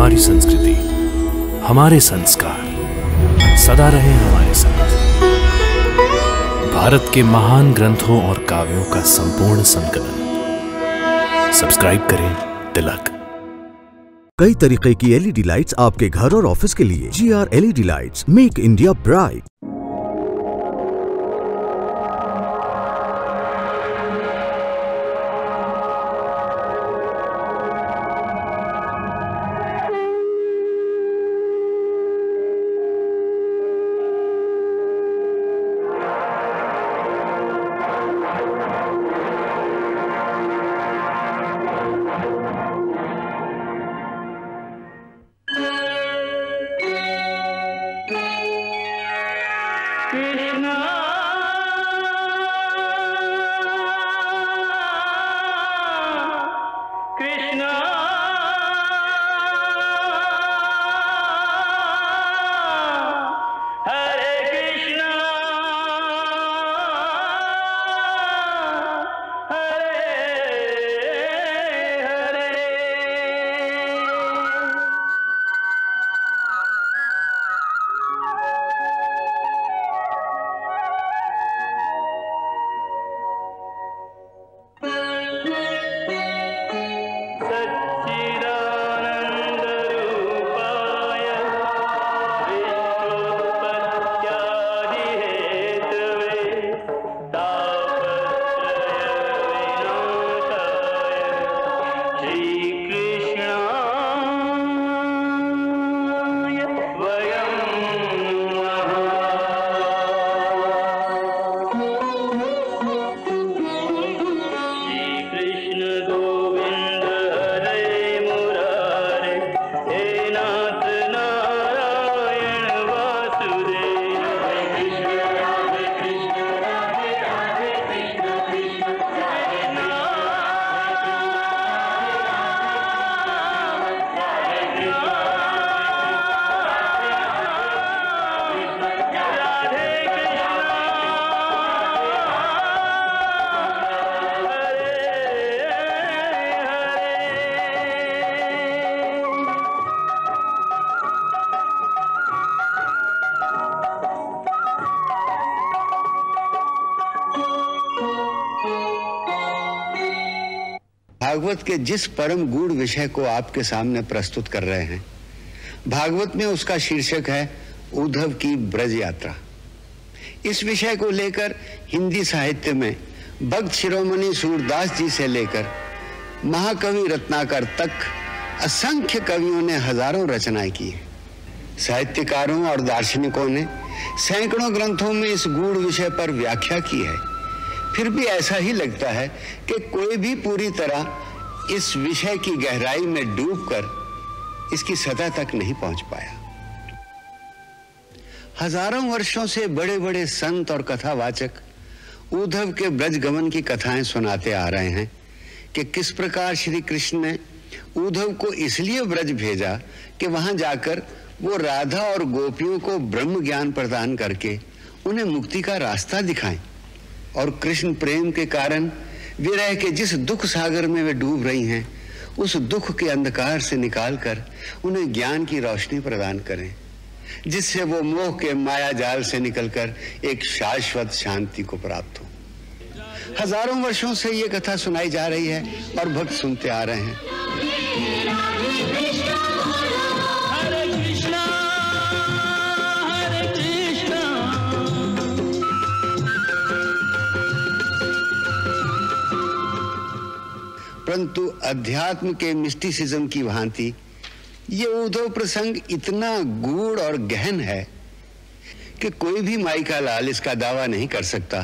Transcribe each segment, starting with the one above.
हमारी संस्कृति, हमारे संस्कार सदा रहे हमारे साथ। भारत के महान ग्रंथों और काव्यों का संपूर्ण संकलन। सब्सक्राइब करें तिलक। कई तरीके की एलईडी लाइट्स आपके घर और ऑफिस के लिए। GR LED lights, make India bright. Bhagwat के जिस परम गूढ़ विषय को आपके सामने प्रस्तुत कर रहे हैं, भागवत में उसका शीर्षक है उद्धव की ब्रज यात्रा। इस विषय को लेकर हिंदी साहित्य में भक्त शिरोमणि सूरदास जी से लेकर महाकवि रत्नाकर तक असंख्य कवियों ने हजारों रचनाएं की हैं। साहित्यकारों और दार्शनिकों ने सैकड़ों ग्रंथों में इस गूढ़ विषय पर व्याख्या की है। फिर भी ऐसा ही लगता है कि कोई भी पूरी तरह इस विषय की गहराई में डूबकर इसकी सतह तक नहीं पहुंच पाया। हजारों वर्षों से बड़े बड़े संत और कथावाचक उद्धव के ब्रज गमन की कथाएं सुनाते आ रहे हैं कि किस प्रकार श्री कृष्ण ने उद्धव को इसलिए ब्रज भेजा कि वहां जाकर वो राधा और गोपियों को ब्रह्म ज्ञान प्रदान करके उन्हें मुक्ति का रास्ता दिखाएं, और कृष्ण प्रेम के कारण विरह के जिस दुख सागर में वे डूब रही हैं, उस दुख के अंधकार से निकालकर उन्हें ज्ञान की रोशनी प्रदान करें, जिससे वो मोह के माया जाल से निकलकर एक शाश्वत शांति को प्राप्त हो। हजारों वर्षों से ये कथा सुनाई जा रही है और भक्त सुनते आ रहे हैं। परंतु अध्यात्म के मिस्टिसिज्म की भांति ये उद्धव प्रसंग इतना गूढ़ और गहन है कि कोई भी माइका लाल इसका दावा नहीं कर सकता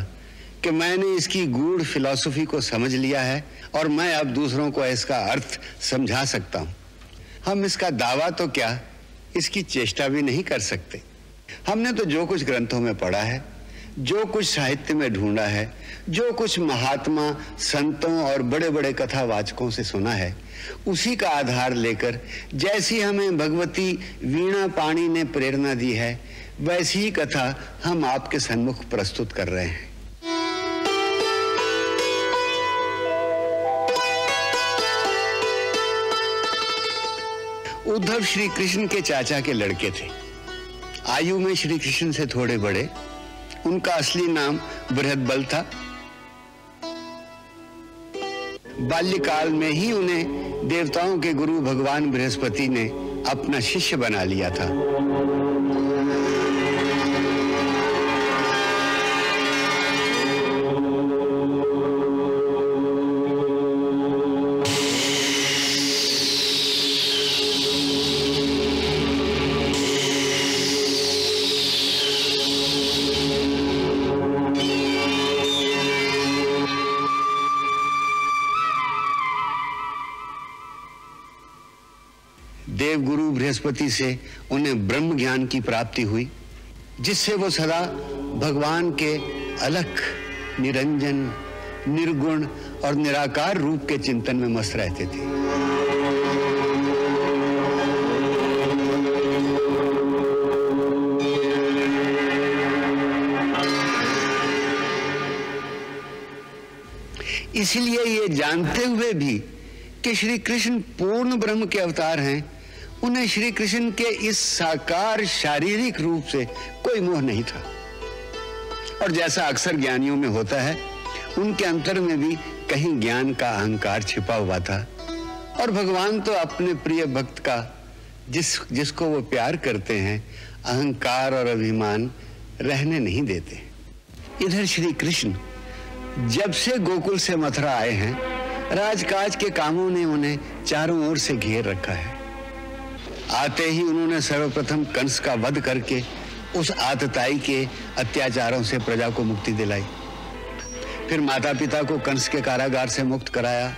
कि मैंने इसकी गूढ़ फिलॉसफी को समझ लिया है और मैं अब दूसरों को इसका अर्थ समझा सकता हूं। हम इसका दावा तो क्या, इसकी चेष्टा भी नहीं कर सकते। हमने तो जो कुछ ग्रंथों में पढ़ा है, जो कुछ साहित्य में ढूंढा है, जो कुछ महात्मा संतों और बड़े बड़े कथावाचकों से सुना है, उसी का आधार लेकर जैसी हमें भगवती वीणा पाणी ने प्रेरणा दी है, वैसी ही कथा हम आपके सन्मुख प्रस्तुत कर रहे हैं। उद्धव श्री कृष्ण के चाचा के लड़के थे। आयु में श्री कृष्ण से थोड़े बड़े। उनका असली नाम बृहदबल था। बाल्यकाल में ही उन्हें देवताओं के गुरु भगवान बृहस्पति ने अपना शिष्य बना लिया था। देवगुरु बृहस्पति से उन्हें ब्रह्म ज्ञान की प्राप्ति हुई, जिससे वो सदा भगवान के अलख, निरंजन, निर्गुण और निराकार रूप के चिंतन में मस्त रहते थे। इसलिए ये जानते हुए भी कि श्री कृष्ण पूर्ण ब्रह्म के अवतार हैं, उन्हें श्री कृष्ण के इस साकार शारीरिक रूप से कोई मोह नहीं था। और जैसा अक्सर ज्ञानियों में होता है, उनके अंतर में भी कहीं ज्ञान का अहंकार छिपा हुआ था। और भगवान तो अपने प्रिय भक्त का, जिसको वो प्यार करते हैं, अहंकार और अभिमान रहने नहीं देते। इधर श्री कृष्ण जब से गोकुल से मथुरा आए हैं, राजकाज के कामों ने उन्हें चारों ओर से घेर रखा है। आते ही उन्होंने सर्वप्रथम कंस का वध करके उस आतताई के अत्याचारों से प्रजा को मुक्ति दिलाई। फिर माता पिता को कंस के कारागार से मुक्त कराया।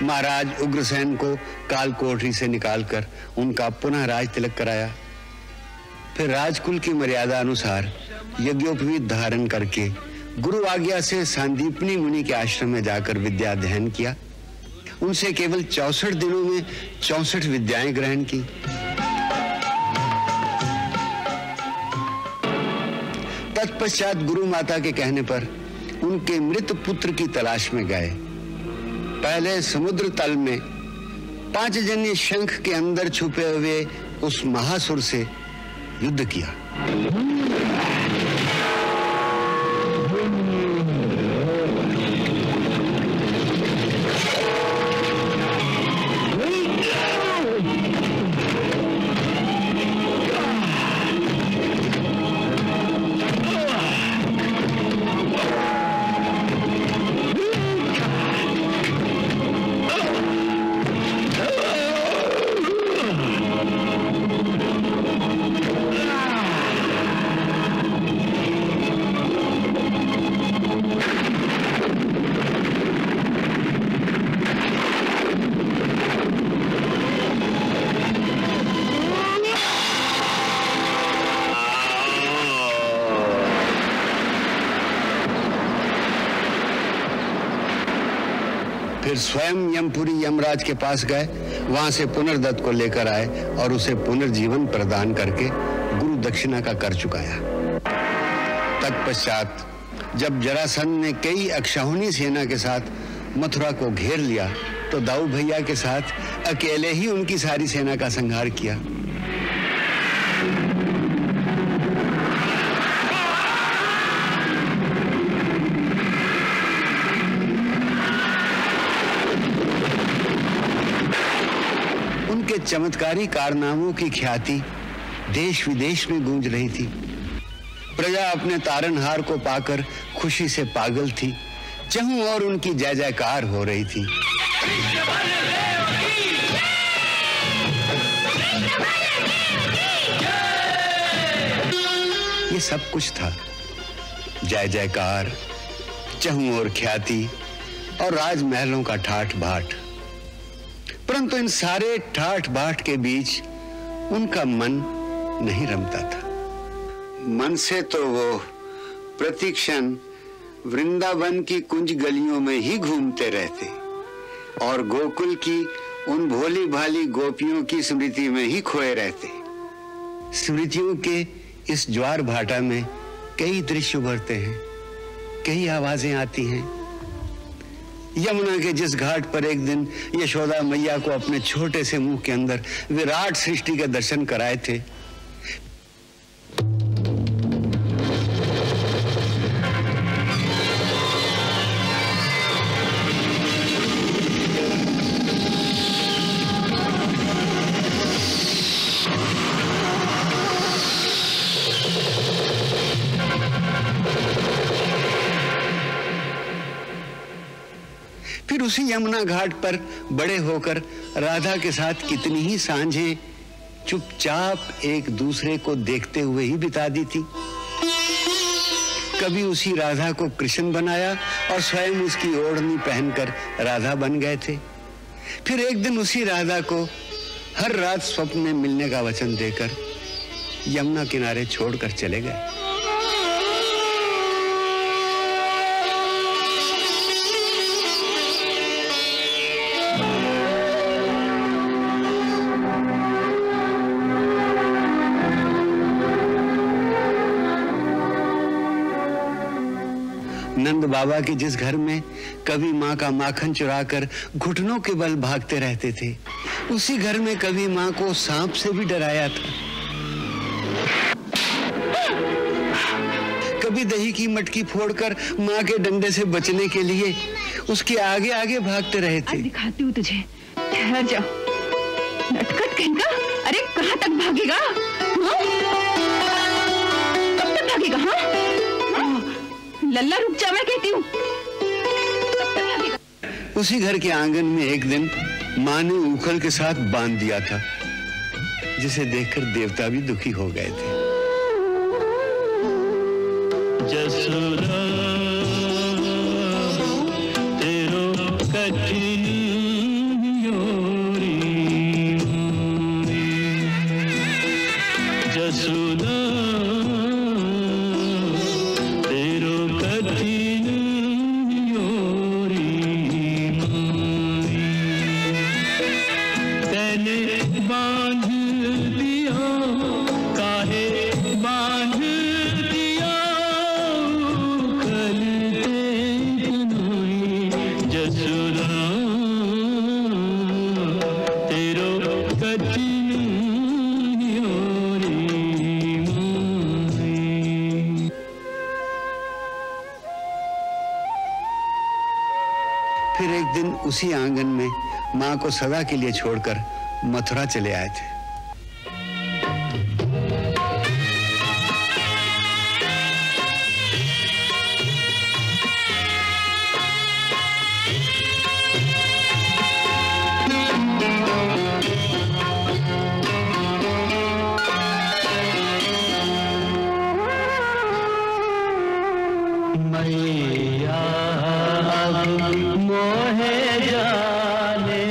महाराज उग्रसेन को काल कोठरी से निकालकर उनका पुनः राज तिलक कराया। फिर राजकुल की मर्यादा अनुसार यज्ञोपवीत धारण करके गुरु आज्ञा से सांदीपनी मुनि के आश्रम में जाकर विद्या अध्ययन किया। उनसे केवल 64 दिनों में 64 विद्याएं ग्रहण की। तत्पश्चात गुरु माता के कहने पर उनके मृत पुत्र की तलाश में गए। पहले समुद्र तल में 5 जन्य शंख के अंदर छुपे हुए उस महासुर से युद्ध किया। फिर स्वयं यमपुरी यमराज के पास गए, वहां से पुनर्दत्त को लेकर आए और उसे पुनर्जीवन प्रदान करके गुरु दक्षिणा का कर चुकाया। तत्पश्चात जब जरासंध ने कई अक्षौहिणी सेना के साथ मथुरा को घेर लिया, तो दाऊ भैया के साथ अकेले ही उनकी सारी सेना का संहार किया। उनके चमत्कारी कारनामों की ख्याति देश विदेश में गूंज रही थी। प्रजा अपने तारनहार को पाकर खुशी से पागल थी। चहुं और उनकी जय जयकार हो रही थी। ये सब कुछ था, जय जयकार, चहुं और ख्याति और राजमहलों का ठाठ बाट। परंतु इन सारे ठाठ बाट के बीच उनका मन नहीं रमता था। मन से तो वो प्रतिक्षण वृंदावन की कुंज गलियों में ही घूमते रहते और गोकुल की उन भोली भाली गोपियों की स्मृति में ही खोए रहते। स्मृतियों के इस ज्वार भाटा में कई दृश्य उभरते हैं, कई आवाजें आती हैं। यमुना के जिस घाट पर एक दिन यशोदा मैया को अपने छोटे से मुंह के अंदर विराट सृष्टि के दर्शन कराए थे, फिर उसी यमुना घाट पर बड़े होकर राधा के साथ कितनी ही सांझें चुपचाप एक दूसरे को देखते हुए ही बिता दी थी। कभी उसी राधा को कृष्ण बनाया और स्वयं उसकी ओढ़नी पहनकर राधा बन गए थे। फिर एक दिन उसी राधा को हर रात स्वप्न में मिलने का वचन देकर यमुना किनारे छोड़कर चले गए। नंद बाबा के जिस घर में कभी माँ का माखन चुराकर घुटनों के बल भागते रहते थे, उसी घर में कभी माँ को सांप से भी डराया था। कभी दही की मटकी फोड़कर माँ के डंडे से बचने के लिए उसके आगे आगे भागते रहे थे। दिखाती हूँ तुझे, ठहर जा। नटखट कहीं का, अरे कहाँ तक भागेगा? कब तक भागेगा? हाँ लल्ला रुक जा, मैं कहती हूँ। उसी घर के आंगन में एक दिन माँ ने उखल के साथ बांध दिया था, जिसे देखकर देवता भी दुखी हो गए थे। जसुरा तेरो कठिन योरी जसुरा फिर एक दिन उसी आंगन में माँ को सदा के लिए छोड़कर मथुरा चले आए थे। मैया मोहे जाने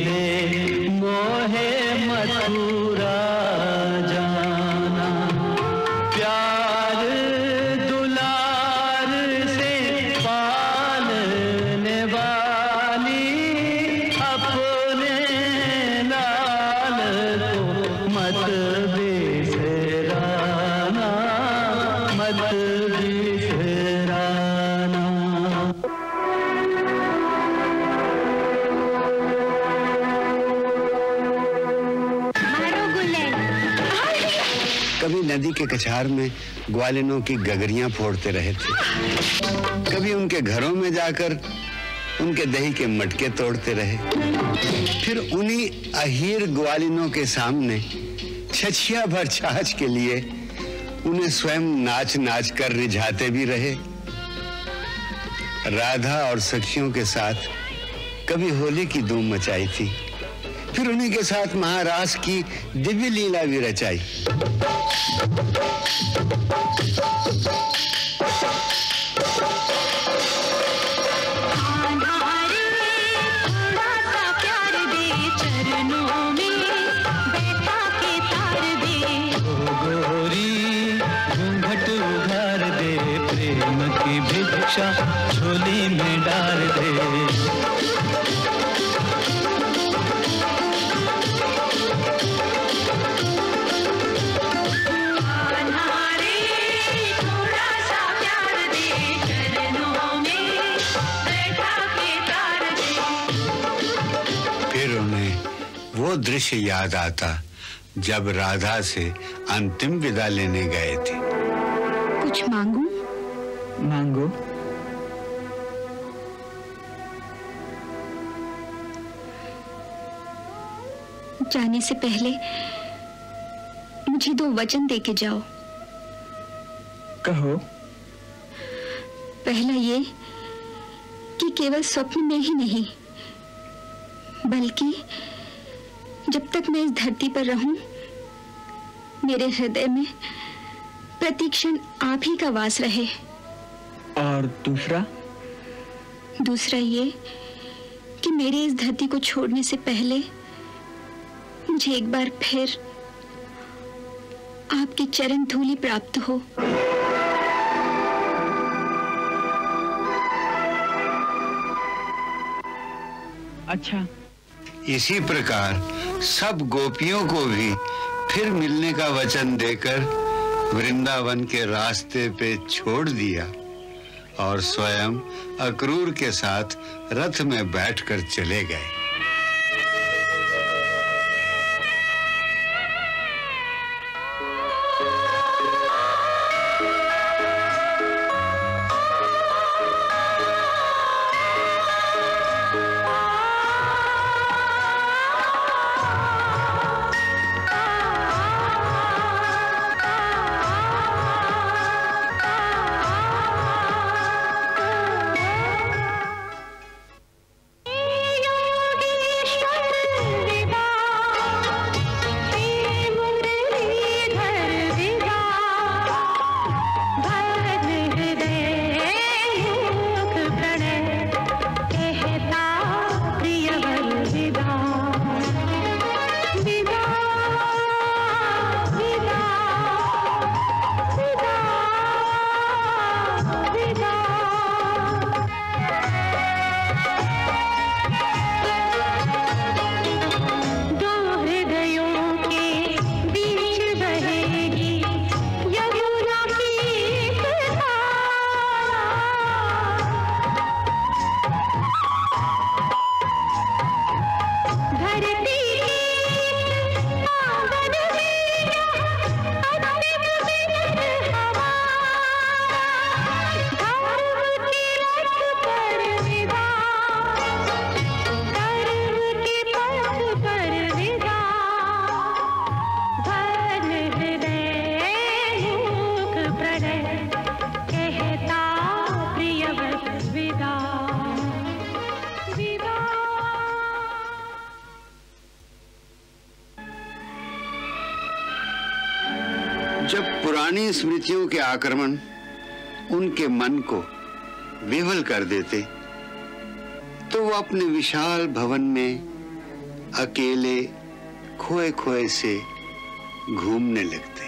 दे मोहे मथुरा जाना प्यार दुलार से पालने वाली अपने लाल को मत बिसराना मत बिसराना। कभी नदी के कछार में ग्वालिनों की गगरियां फोड़ते रहे थे, कभी उनके घरों में जाकर उनके दही के मटके तोड़ते रहे। फिर उन्हीं अहीर ग्वालिनों के सामने छछिया भर छाछ के लिए उन्हें स्वयं नाच नाच कर रिझाते भी रहे। राधा और सखियों के साथ कभी होली की धूम मचाई थी, फिर उन्हीं के साथ महारास की दिव्य लीला भी रचाई। भिक्षा झोली में डाल दे थोड़ा सा वो दृश्य याद आता जब राधा से अंतिम विदा लेने गए थे। कुछ मांगू? मांगो। जाने से पहले मुझे 2 वचन दे के जाओ। कहो। पहला ये कि केवल स्वप्न में ही नहीं, बल्कि जब तक मैं इस धरती पर रहूं, मेरे हृदय में प्रतिक्षण आप ही का वास रहे। और दूसरा? दूसरा ये कि मेरी इस धरती को छोड़ने से पहले मुझे एक बार फिर आपकी चरण धूलि प्राप्त हो। अच्छा। इसी प्रकार सब गोपियों को भी फिर मिलने का वचन देकर वृंदावन के रास्ते पे छोड़ दिया और स्वयं अक्रूर के साथ रथ में बैठकर चले गए। जब पुरानी स्मृतियों के आक्रमण उनके मन को विह्वल कर देते, तो वो अपने विशाल भवन में अकेले खोए खोए से घूमने लगते।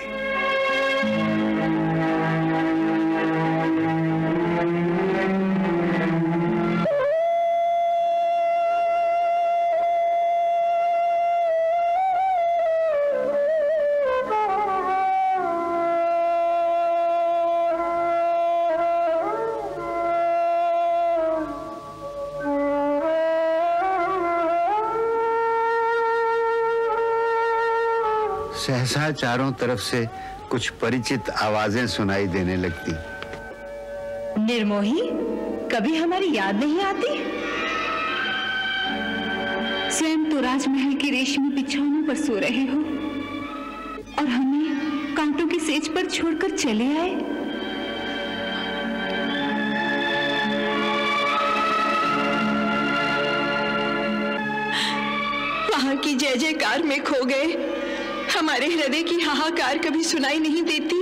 सहसा चारों तरफ से कुछ परिचित आवाजें सुनाई देने लगती। निर्मोही, कभी हमारी याद नहीं आती? स्वयं तो राजमहल के रेशमी बिछौनों पर सो रहे हो और हमें कांटों की सेज पर छोड़कर चले आए। वहां की जय जयकार में खो गए हमारे हृदय की हाहाकार कभी सुनाई नहीं देती।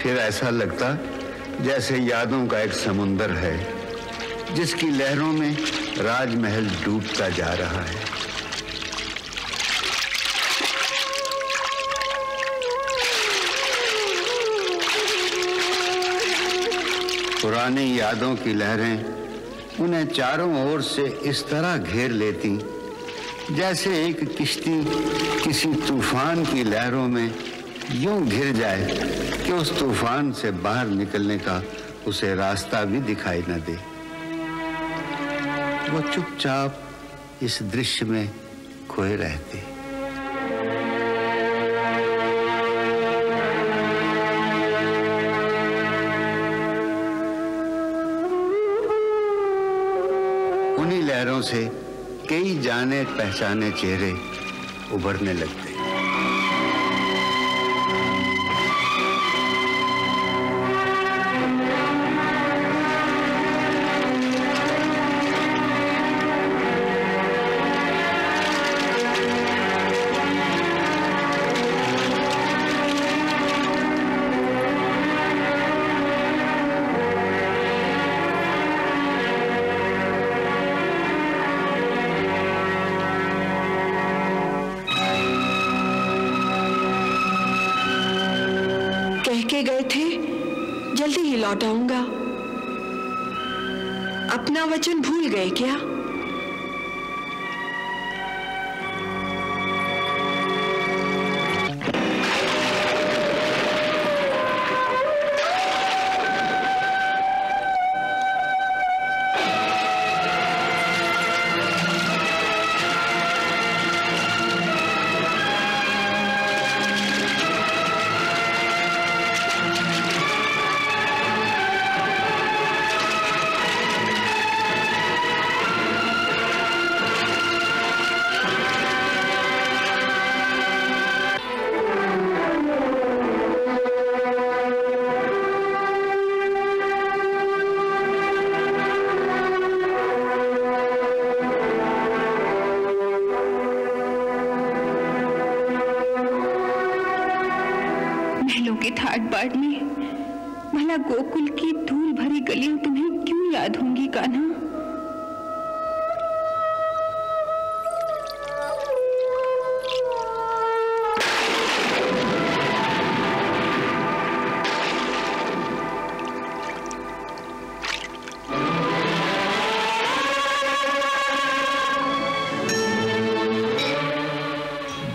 फिर ऐसा लगता जैसे यादों का एक समुंदर है जिसकी लहरों में राजमहल डूबता जा रहा है। पुरानी यादों की लहरें उन्हें चारों ओर से इस तरह घेर लेती जैसे एक किश्ती किसी तूफान की लहरों में यूं घिर जाए कि उस तूफान से बाहर निकलने का उसे रास्ता भी दिखाई न दे। वो चुपचाप इस दृश्य में खोए रहते। उन्हीं लहरों से कई जाने पहचाने चेहरे उभरने लगते। गए थे जल्दी ही लौट आऊंगा। अपना वचन भूल गए क्या? ठाट-बाट में भला गोकुल की धूल भरी गलियां तुम्हें क्यों याद होंगी कान्हा?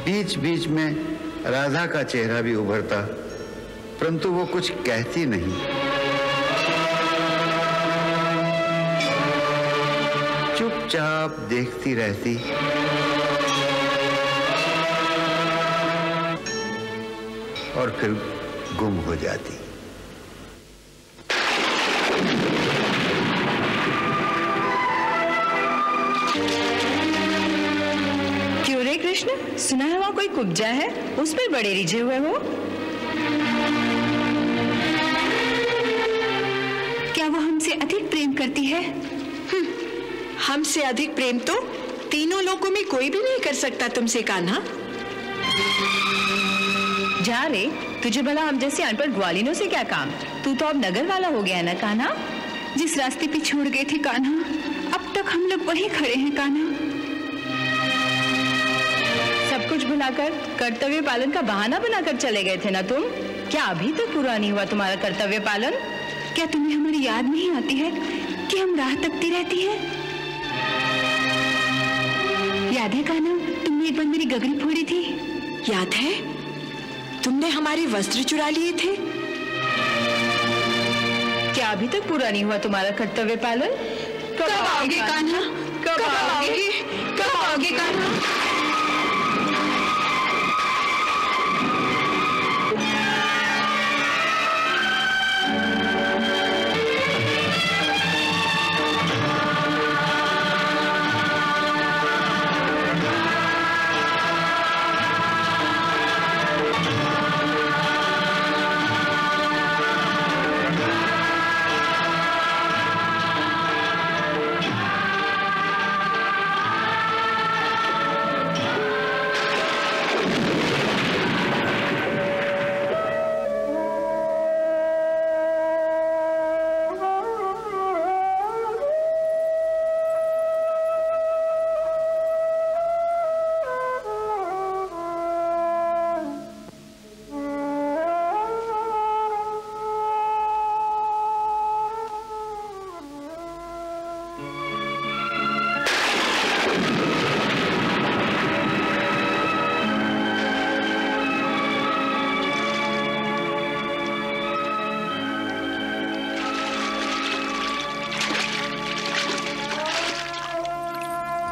बीच बीच में राधा का चेहरा भी उभरता, परंतु वो कुछ कहती नहीं। चुपचाप देखती रहती और फिर गुम हो जाती। क्यों रे कृष्ण, सुना है वहां कोई कुब्जा है, उस पर बड़े रिझे हुए हो? क्या वो हमसे अधिक प्रेम करती है? हमसे अधिक प्रेम तो तीनों लोगों में कोई भी नहीं कर सकता तुमसे कान्हा। जा रे, तुझे भला हम जैसे अनपढ़ ग्वालिनों से क्या काम? तू तो अब नगर वाला हो गया है ना कान्हा? जिस रास्ते पे छोड़ गए थे कान्हा, अब तक हम लोग वहीं खड़े हैं कान्हा। सब कुछ भुलाकर कर्तव्य पालन का बहाना बनाकर चले गए थे ना तुम? क्या अभी तक पूरा नहीं हुआ तुम्हारा कर्तव्य पालन? क्या तुम्हें हमारी याद नहीं आती है कि हम राह तकती रहती हैं? याद है कान्हा, तुमने एक बार मेरी गगरी फोड़ी थी? याद है, तुमने हमारे वस्त्र चुरा लिए थे। क्या अभी तक पूरा नहीं हुआ तुम्हारा कर्तव्य पालन? कब आओगे कान्हा? कब आओगे? कब आओगे कान्हा?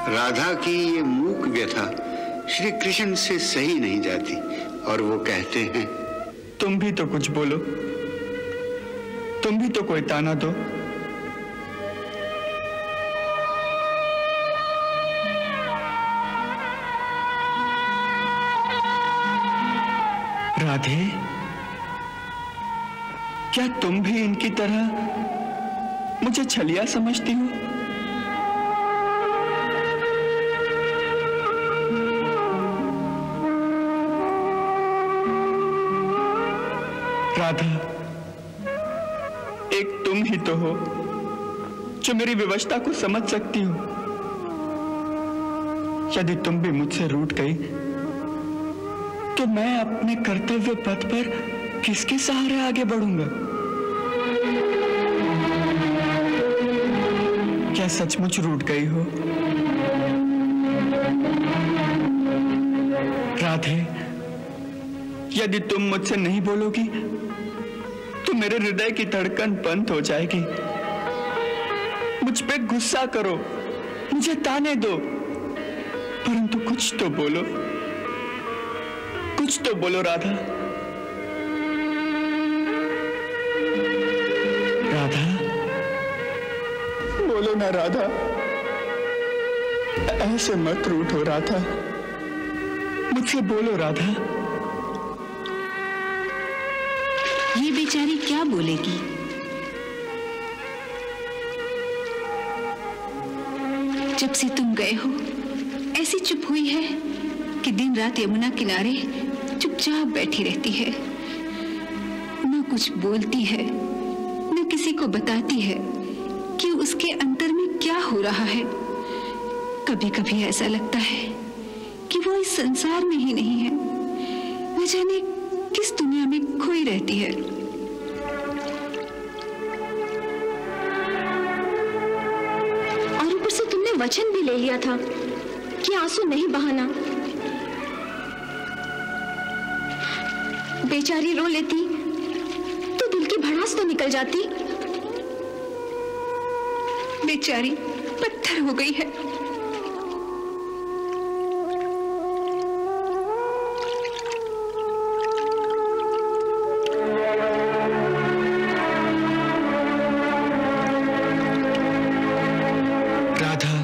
राधा की ये मूक व्यथा श्री कृष्ण से सही नहीं जाती और वो कहते हैं, तुम भी तो कुछ बोलो, तुम भी तो कोई ताना दो। राधे, क्या तुम भी इनकी तरह मुझे छलिया समझती हो? राधा, एक तुम ही तो हो जो मेरी विवशता को समझ सकती हो। यदि तुम भी मुझसे रूठ गई तो मैं अपने कर्तव्य पथ पर किसके सहारे आगे बढ़ूंगा? क्या सचमुच रूठ गई हो? राधे, यदि तुम मुझसे नहीं बोलोगी तो मेरे हृदय की धड़कन बंद हो जाएगी। मुझ पे गुस्सा करो, मुझे ताने दो, परंतु कुछ तो बोलो, कुछ तो बोलो राधा। राधा, बोलो ना राधा, ऐसे मत रूठो राधा, मुझसे बोलो राधा। ये बेचारी क्या बोलेगी? जब से तुम गए हो ऐसी चुप हुई है कि दिन रात यमुना किनारे चुपचाप बैठी रहती है, न कुछ बोलती है, न किसी को बताती है कि उसके अंतर में क्या हो रहा है। कभी कभी ऐसा लगता है कि वो इस संसार में ही नहीं है, न जाने किस दुनिया में खोई रहती है। और ऊपर से तुमने वचन भी ले लिया था कि आंसू नहीं बहाना। बेचारी रो लेती तो दिल की भड़ास तो निकल जाती। बेचारी पत्थर हो गई है। राधा,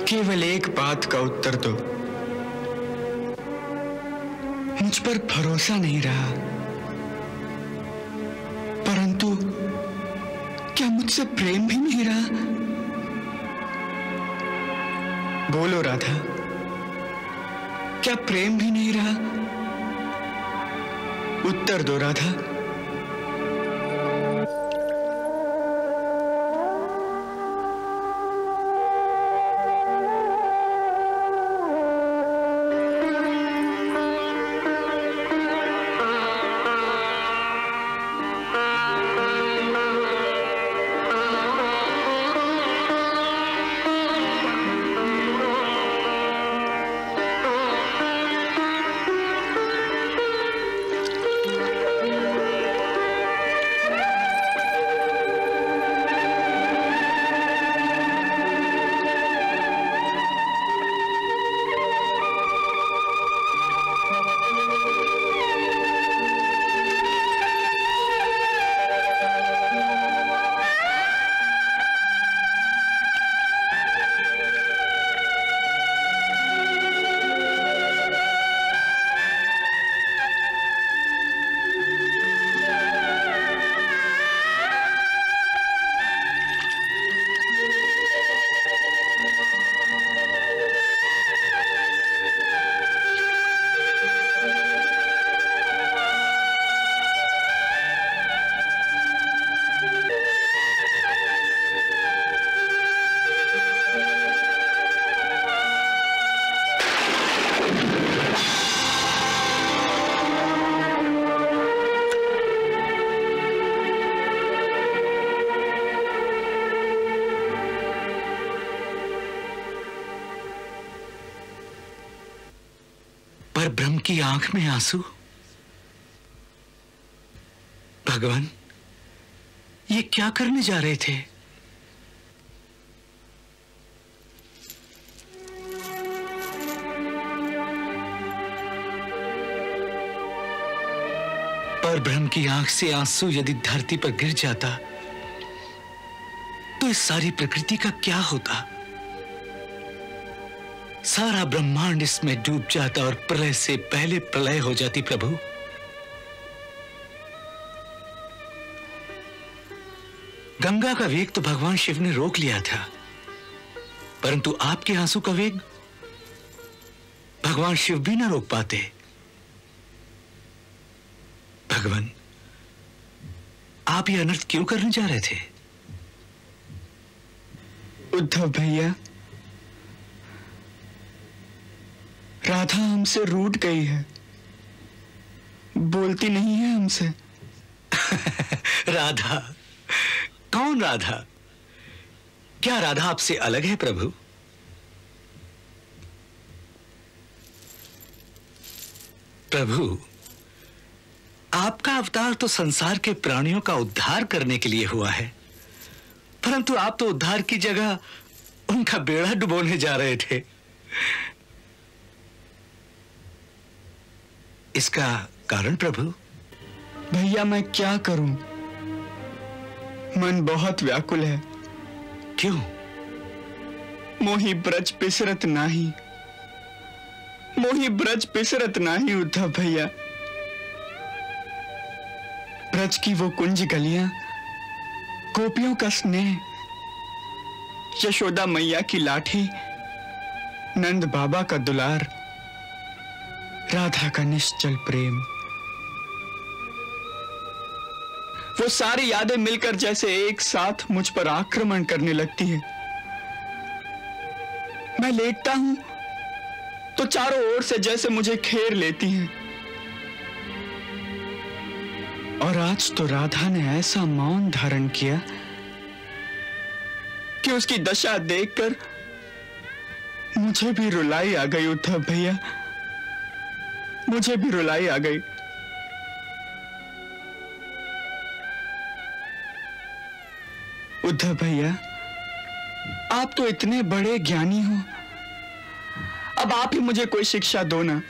केवल एक बात का उत्तर दो। मुझ पर भरोसा नहीं रहा, परंतु क्या मुझसे प्रेम भी नहीं रहा? बोलो राधा, क्या प्रेम भी नहीं रहा? उत्तर दो राधा। पर ब्रह्म की आंख में आंसू। भगवान, ये क्या करने जा रहे थे? पर ब्रह्म की आंख से आंसू यदि धरती पर गिर जाता तो इस सारी प्रकृति का क्या होता? सारा ब्रह्मांड इसमें डूब जाता और प्रलय से पहले प्रलय हो जाती। प्रभु, गंगा का वेग तो भगवान शिव ने रोक लिया था, परंतु आपके आंसू का वेग भगवान शिव भी ना रोक पाते। भगवान, आप ये अनर्थ क्यों करने जा रहे थे? उद्धव भैया, राधा हमसे रूठ गई है, बोलती नहीं है हमसे। राधा? कौन राधा? क्या राधा आपसे अलग है प्रभु? प्रभु, आपका अवतार तो संसार के प्राणियों का उद्धार करने के लिए हुआ है, परंतु आप तो उद्धार की जगह उनका बेड़ा डुबोने जा रहे थे। इसका कारण प्रभु? भैया, मैं क्या करूं? मन बहुत व्याकुल है। क्यों? मोही ब्रज पिसरत नाही, मोही ब्रज पिसरत नाही उद्धव भैया। ब्रज की वो कुंज गलियां, गोपियों का स्नेह, यशोदा मैया की लाठी, नंद बाबा का दुलार, राधा का निश्चल प्रेम, वो सारी यादें मिलकर जैसे एक साथ मुझ पर आक्रमण करने लगती है। मैं लेटता हूं तो चारों ओर से जैसे मुझे घेर लेती हैं। और आज तो राधा ने ऐसा मौन धारण किया कि उसकी दशा देखकर मुझे भी रुलाई आ गई। उद्धव भैया, मुझे भी रुलाई आ गई। उद्धव भैया, आप तो इतने बड़े ज्ञानी हो, अब आप ही मुझे कोई शिक्षा दो ना,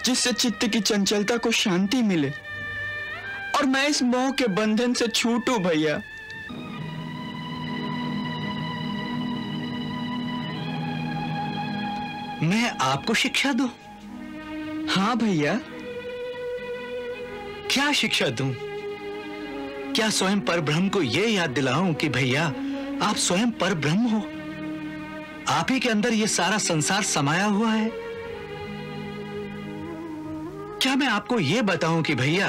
जिससे चित्त की चंचलता को शांति मिले और मैं इस मोह के बंधन से छूटूं। भैया, मैं आपको शिक्षा दूं? हाँ भैया। क्या शिक्षा दूं? क्या स्वयं परब्रह्म को यह याद दिलाऊं कि भैया आप स्वयं परब्रह्म हो, आप ही के अंदर यह सारा संसार समाया हुआ है? क्या मैं आपको यह बताऊं कि भैया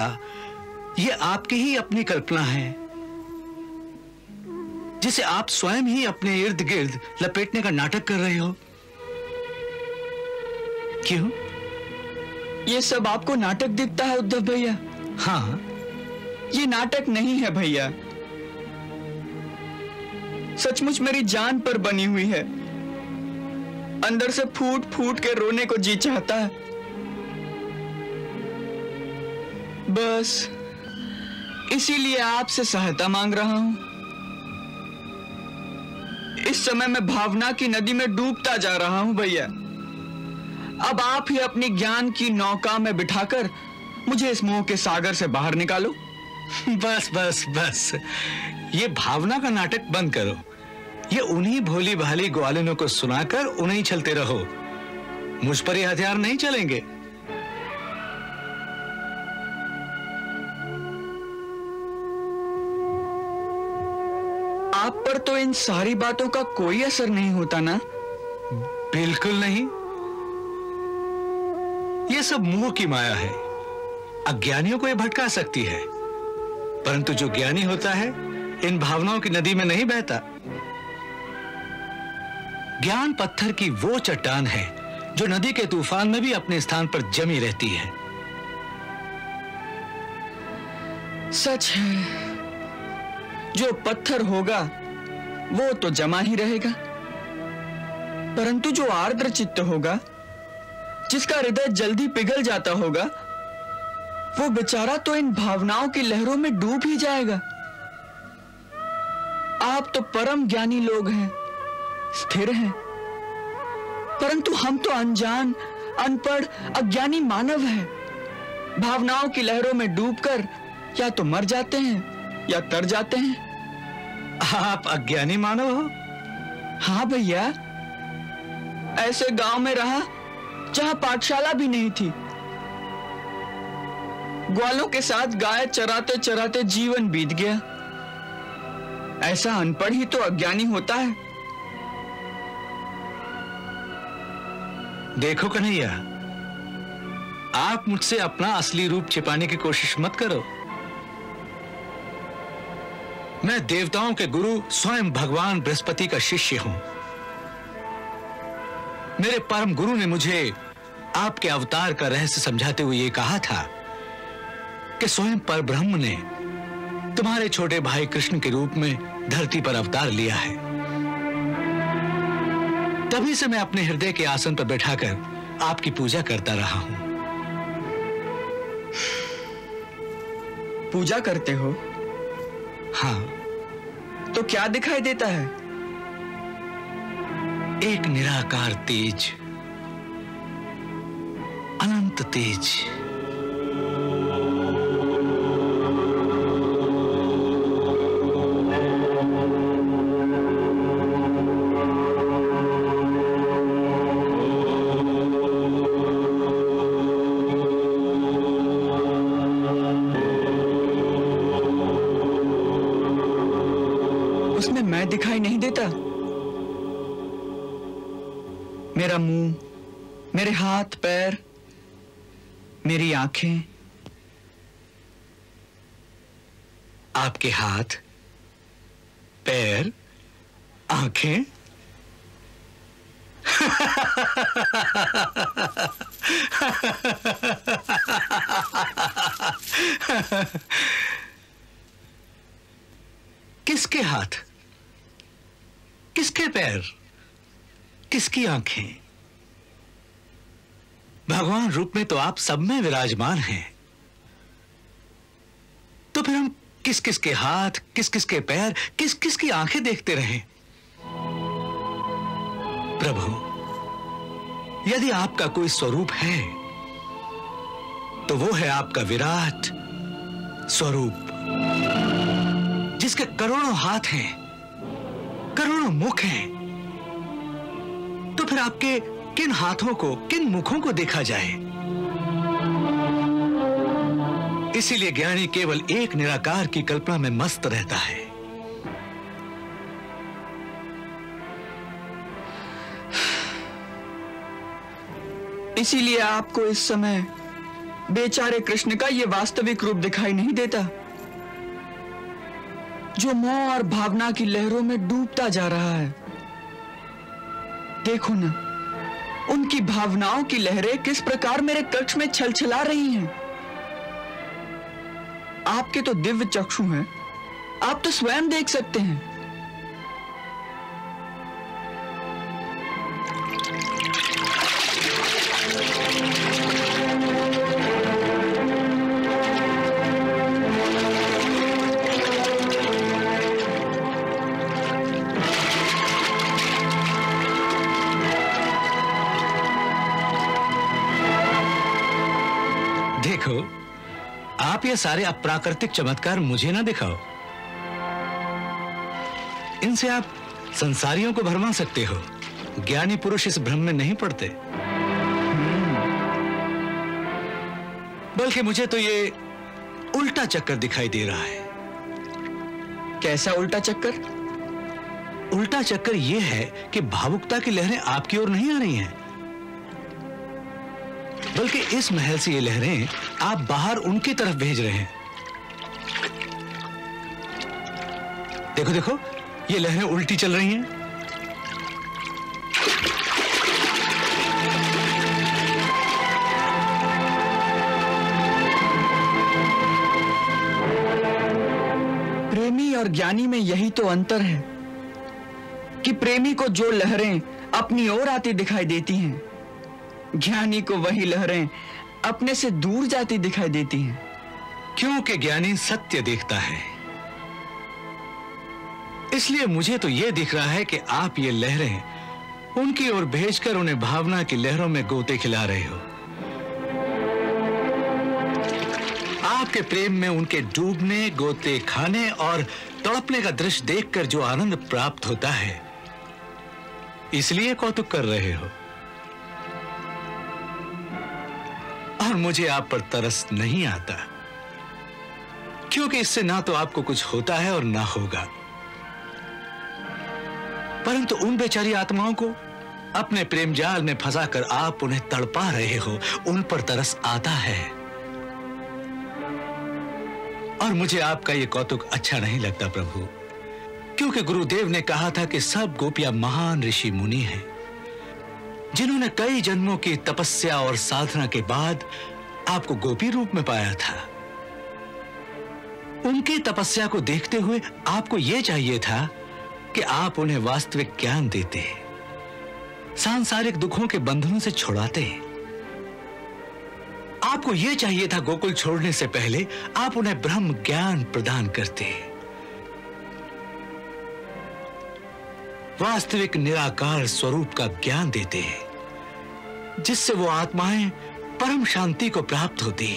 यह आपकी ही अपनी कल्पना है, जिसे आप स्वयं ही अपने इर्द गिर्द लपेटने का नाटक कर रहे हो? क्यों? यह सब आपको नाटक दिखता है उद्धव भैया? हाँ, ये नाटक नहीं है भैया, सचमुच मेरी जान पर बनी हुई है। अंदर से फूट फूट के रोने को जी चाहता है। बस इसीलिए आपसे सहायता मांग रहा हूं। इस समय मैं भावना की नदी में डूबता जा रहा हूं भैया। अब आप ही अपनी ज्ञान की नौका में बिठाकर मुझे इस मोह के सागर से बाहर निकालो। बस बस बस, ये भावना का नाटक बंद करो। ये उन्हीं भोली भाली ग्वालिनों को सुनाकर उन्हीं चलते रहो। मुझ पर ये हथियार नहीं चलेंगे। आप पर तो इन सारी बातों का कोई असर नहीं होता ना? बिल्कुल नहीं। ये सब मोह की माया है। अज्ञानियों को ये भटका सकती है, परंतु जो ज्ञानी होता है इन भावनाओं की नदी में नहीं बहता। ज्ञान पत्थर की वो चट्टान है जो नदी के तूफान में भी अपने स्थान पर जमी रहती है। सच है, जो पत्थर होगा वो तो जमा ही रहेगा, परंतु जो आर्द्र चित्त होगा, जिसका हृदय जल्दी पिघल जाता होगा, वो बेचारा तो इन भावनाओं की लहरों में डूब ही जाएगा। आप तो परम ज्ञानी लोग हैं, स्थिर हैं, परंतु हम तो अनजान, अनपढ़, अज्ञानी मानव हैं। भावनाओं की लहरों में डूबकर या तो मर जाते हैं या तर जाते हैं। आप अज्ञानी मानव हो? हाँ भैया, ऐसे गांव में रहा जहां पाठशाला भी नहीं थी। ग्वालों के साथ गाय चराते चराते जीवन बीत गया। ऐसा अनपढ़ ही तो अज्ञानी होता है। देखो कन्हैया, आप मुझसे अपना असली रूप छिपाने की कोशिश मत करो। मैं देवताओं के गुरु स्वयं भगवान बृहस्पति का शिष्य हूं। मेरे परम गुरु ने मुझे आपके अवतार का रहस्य समझाते हुए यह कहा था कि स्वयं परब्रह्म ने तुम्हारे छोटे भाई कृष्ण के रूप में धरती पर अवतार लिया है। तभी से मैं अपने हृदय के आसन पर बैठाकर आपकी पूजा करता रहा हूं। पूजा करते हो? हाँ। तो क्या दिखाई देता है? एक निराकार तेज, अनंत तेज। उसमें मैं दिखाई नहीं देता? मेरा मुंह, मेरे हाथ पैर, मेरी आंखें। आपके हाथ पैर आंखें? किसके हाथ, किसके पैर, किसकी आंखें? भगवान रूप में तो आप सब में विराजमान हैं। तो फिर हम किस किस के हाथ, किस किस के पैर, किस किस की आंखें देखते रहें? प्रभु, यदि आपका कोई स्वरूप है तो वो है आपका विराट स्वरूप, जिसके करोड़ों हाथ हैं, करोड़ों मुख हैं। तो फिर आपके किन हाथों को, किन मुखों को देखा जाए? इसीलिए ज्ञानी केवल एक निराकार की कल्पना में मस्त रहता है। इसीलिए आपको इस समय बेचारे कृष्ण का यह वास्तविक रूप दिखाई नहीं देता, जो मोह और भावना की लहरों में डूबता जा रहा है। देखो ना, उनकी भावनाओं की लहरें किस प्रकार मेरे कक्ष में छलछला रही हैं। आपके तो दिव्य चक्षु हैं, आप तो स्वयं देख सकते हैं। देखो, आप ये सारे अप्राकृतिक चमत्कार मुझे ना दिखाओ। इनसे आप संसारियों को भरमा सकते हो, ज्ञानी पुरुष इस भ्रम में नहीं पड़ते। बल्कि मुझे तो ये उल्टा चक्कर दिखाई दे रहा है। कैसा उल्टा चक्कर? उल्टा चक्कर ये है कि भावुकता की लहरें आपकी ओर नहीं आ रही हैं, बल्कि इस महल से ये लहरें आप बाहर उनकी तरफ भेज रहे हैं। देखो देखो, ये लहरें उल्टी चल रही हैं। प्रेमी और ज्ञानी में यही तो अंतर है कि प्रेमी को जो लहरें अपनी ओर आती दिखाई देती हैं, ज्ञानी को वही लहरें अपने से दूर जाती दिखाई देती हैं। क्योंकि ज्ञानी सत्य देखता है। इसलिए मुझे तो यह दिख रहा है कि आप ये लहरें उनकी ओर भेजकर उन्हें भावना की लहरों में गोते खिला रहे हो। आपके प्रेम में उनके डूबने, गोते खाने और तड़पने का दृश्य देखकर जो आनंद प्राप्त होता है, इसलिए कौतुक कर रहे हो। और मुझे आप पर तरस नहीं आता, क्योंकि इससे ना तो आपको कुछ होता है और ना होगा, परंतु उन बेचारी आत्माओं को अपने प्रेम जाल में फंसाकर आप उन्हें तड़पा रहे हो, उन पर तरस आता है। और मुझे आपका यह कौतुक अच्छा नहीं लगता प्रभु, क्योंकि गुरुदेव ने कहा था कि सब गोपियां महान ऋषि मुनि हैं, जिन्होंने कई जन्मों की तपस्या और साधना के बाद आपको गोपी रूप में पाया था। उनकी तपस्या को देखते हुए आपको यह चाहिए था कि आप उन्हें वास्तविक ज्ञान देते, सांसारिक दुखों के बंधनों से छुड़ाते। आपको यह चाहिए था गोकुल छोड़ने से पहले आप उन्हें ब्रह्म ज्ञान प्रदान करते, वास्तविक निराकार स्वरूप का ज्ञान देते, जिससे वो आत्माएं परम शांति को प्राप्त होती।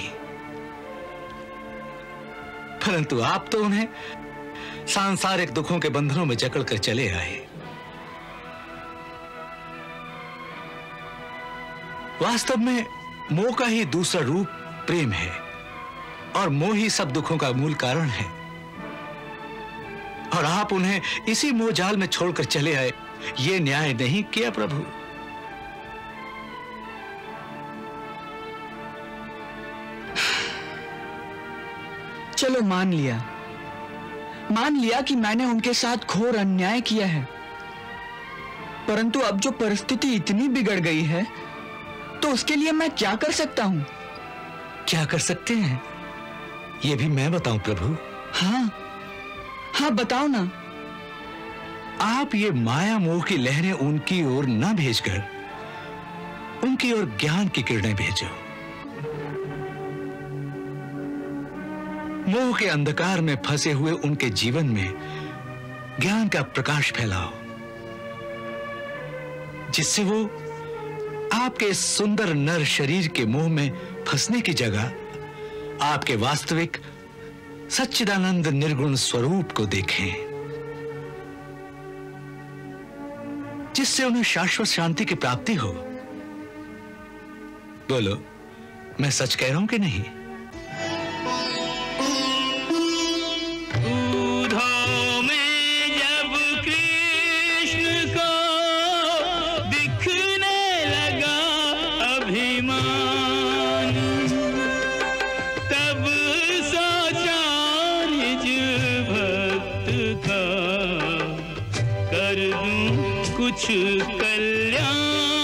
परंतु आप तो उन्हें सांसारिक दुखों के बंधनों में जकड़कर चले आए। वास्तव में मोह का ही दूसरा रूप प्रेम है, और मोह ही सब दुखों का मूल कारण है। और आप उन्हें इसी मोह जाल में छोड़कर चले आए। ये न्याय नहीं किया प्रभु। चलो मान लिया कि मैंने उनके साथ घोर अन्याय किया है, परंतु अब जो परिस्थिति इतनी बिगड़ गई है तो उसके लिए मैं क्या कर सकता हूं? क्या कर सकते हैं ये भी मैं बताऊं प्रभु? हाँ बताओ ना। आप ये माया मोह की लहरें उनकी ओर न भेजकर उनकी ओर ज्ञान की किरणें भेजो। मोह के अंधकार में फंसे हुए उनके जीवन में ज्ञान का प्रकाश फैलाओ, जिससे वो आपके सुंदर नर शरीर के मोह में फंसने की जगह आपके वास्तविक सच्चिदानंद निर्गुण स्वरूप को देखें, जिससे उन्हें शाश्वत शांति की प्राप्ति हो। बोलो, मैं सच कह रहा हूं कि नहीं? कुछ कल्याण